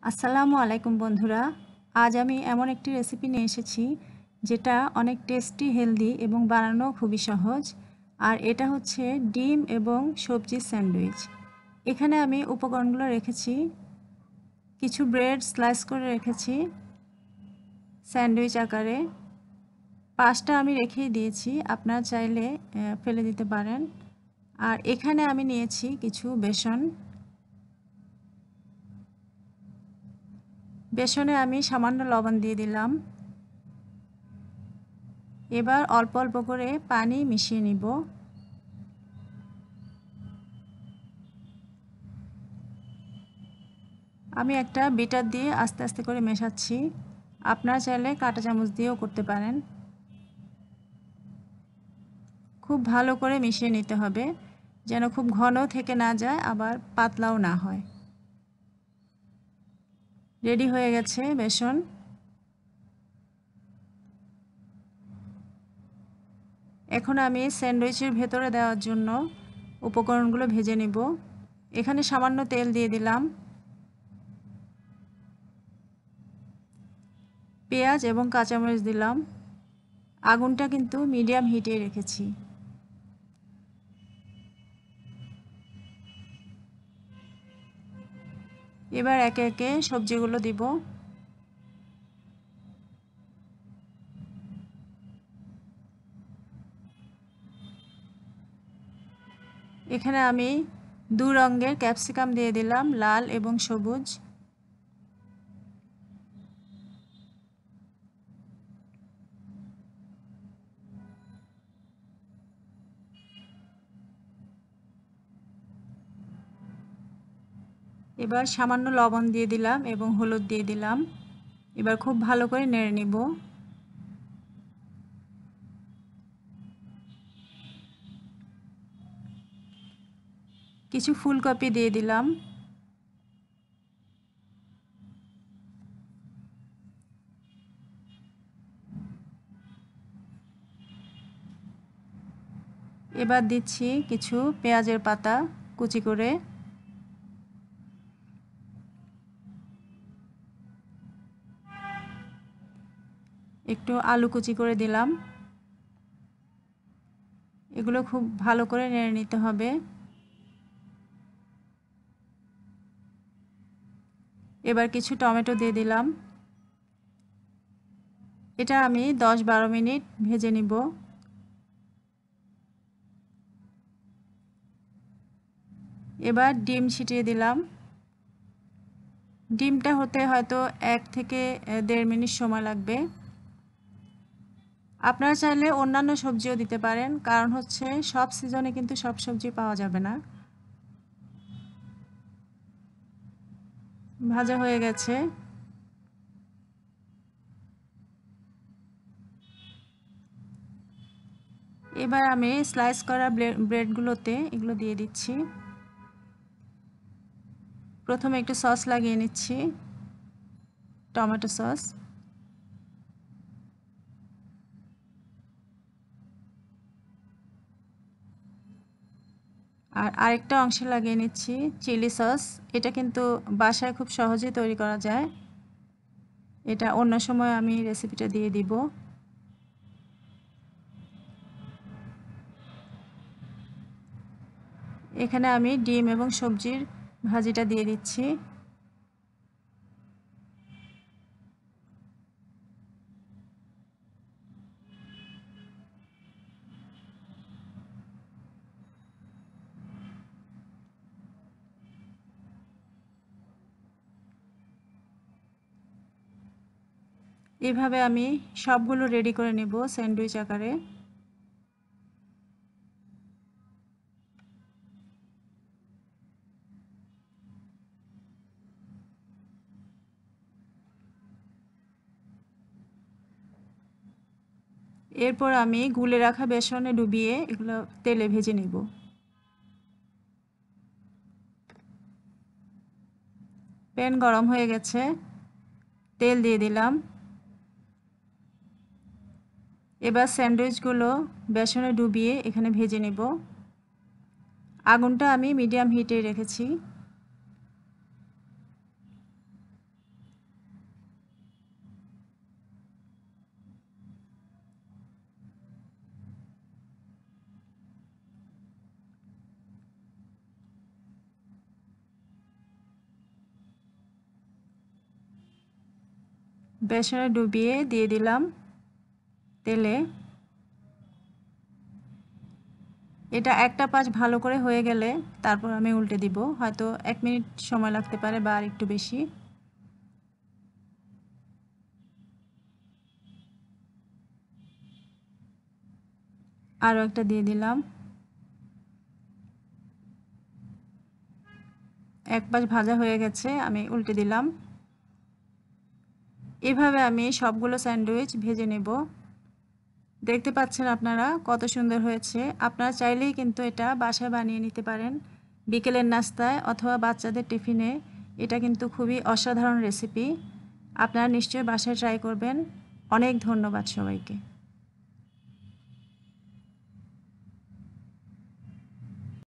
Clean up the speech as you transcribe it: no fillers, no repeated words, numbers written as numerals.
আসসালামু আলাইকুম বন্ধুরা। আজ আমি এমন একটি রেসিপি নিয়ে এসেছি যেটা অনেক টেস্টি, হেলদি এবং বানানো খুবই সহজ। আর এটা হচ্ছে ডিম এবং সবজির স্যান্ডউইচ। এখানে আমি উপকরণগুলো রেখেছি, কিছু ব্রেড স্লাইস করে রেখেছি স্যান্ডউইচ আকারে। 5টা আমি রেখেই দিয়েছি, আপনারা চাইলে ফেলে দিতে পারেন। আর এখানে আমি নিয়েছি কিছু বেসন। বেসনে আমি সামান্য লবণ দিয়ে দিলাম। এবার অল্প অল্প করে পানি মিশিয়ে নিব। আমি একটা বিটার দিয়ে আস্তে আস্তে করে মেশাচ্ছি, আপনারা চাইলে কাঁটা চামচ দিয়েও করতে পারেন। খুব ভালো করে মিশিয়ে নিতে হবে, যেন খুব ঘন থেকে না যায় আবার পাতলাও না হয়। রেডি হয়ে গেছে বেসন। এখন আমি স্যান্ডউইচের ভেতরে দেওয়ার জন্য উপকরণগুলো ভেজে নেব। এখানে সামান্য তেল দিয়ে দিলাম, পেঁয়াজ এবং কাঁচামরিচ দিলাম। আগুনটা কিন্তু মিডিয়াম হিটে রেখেছি। এবার একে একে সবজিগুলো দিব। এখানে আমি 2 রঙের ক্যাপসিকাম দিয়ে দিলাম, লাল এবং সবুজ। এবার সামান্য লবণ দিয়ে দিলাম এবং হলুদ দিয়ে দিলাম। এবার খুব ভালো করে নেড়ে নিব। কিছু ফুলকপি দিয়ে দিলাম। এবার দিচ্ছি কিছু পেঁয়াজের পাতা কুচি করে। একটু আলু কুচি করে দিলাম। এগুলো খুব ভালো করে নেড়ে নিতে হবে। এবার কিছু টমেটো দিয়ে দিলাম। এটা আমি 10-12 মিনিট ভেজে নিব। এবার ডিম ছিটিয়ে দিলাম। ডিমটা হতে হয়তো 1 থেকে 1.5 মিনিট সময় লাগবে। আপনারা চাইলে অন্যান্য সবজিও দিতে পারেন, কারণ হচ্ছে সব সিজনে কিন্তু সব সবজি পাওয়া যাবে না। ভাজা হয়ে গেছে। এবার আমি স্লাইস করা ব্রেডগুলোতে এগুলো দিয়ে দিচ্ছি। প্রথমে একটু সস লাগিয়ে নিচ্ছি, টমেটো সস। আর আরেকটা অংশে লাগিয়ে নিচ্ছি চিলি সস। এটা কিন্তু বাসায় খুব সহজেই তৈরি করা যায়। এটা অন্য সময় আমি রেসিপিটা দিয়ে দিব। এখানে আমি ডিম এবং সবজির ভাজিটা দিয়ে দিচ্ছি। এভাবে আমি সবগুলো রেডি করে নেব স্যান্ডউইচ আকারে। এরপর আমি গুলে রাখা বেসনে ডুবিয়ে এগুলো তেলে ভেজে নেব। প্যান গরম হয়ে গেছে, তেল দিয়ে দিলাম। এবার স্যান্ডউইচগুলো বেসনে ডুবিয়ে এখানে ভেজে নেব। আগুনটা আমি মিডিয়াম হিটে রেখেছি। বেসনে ডুবিয়ে দিয়ে দিলাম তেলে। এটা একটা পাশ ভালো করে হয়ে গেলে তারপর আমি উল্টে দিব। হয়তো 1 মিনিট সময় লাগতে পারে বা আর একটু বেশি। আরও একটা দিয়ে দিলাম। এক পাশ ভাজা হয়ে গেছে, আমি উল্টে দিলাম। এভাবে আমি সবগুলো স্যান্ডউইচ ভেজে নেব। দেখতে পাচ্ছেন আপনারা কত সুন্দর হয়েছে। আপনারা চাইলেই কিন্তু এটা বাসায় বানিয়ে নিতে পারেন বিকেলের নাস্তায় অথবা বাচ্চাদের টিফিনে। এটা কিন্তু খুবই অসাধারণ রেসিপি। আপনারা নিশ্চয়ই বাসায় ট্রাই করবেন। অনেক ধন্যবাদ সবাইকে।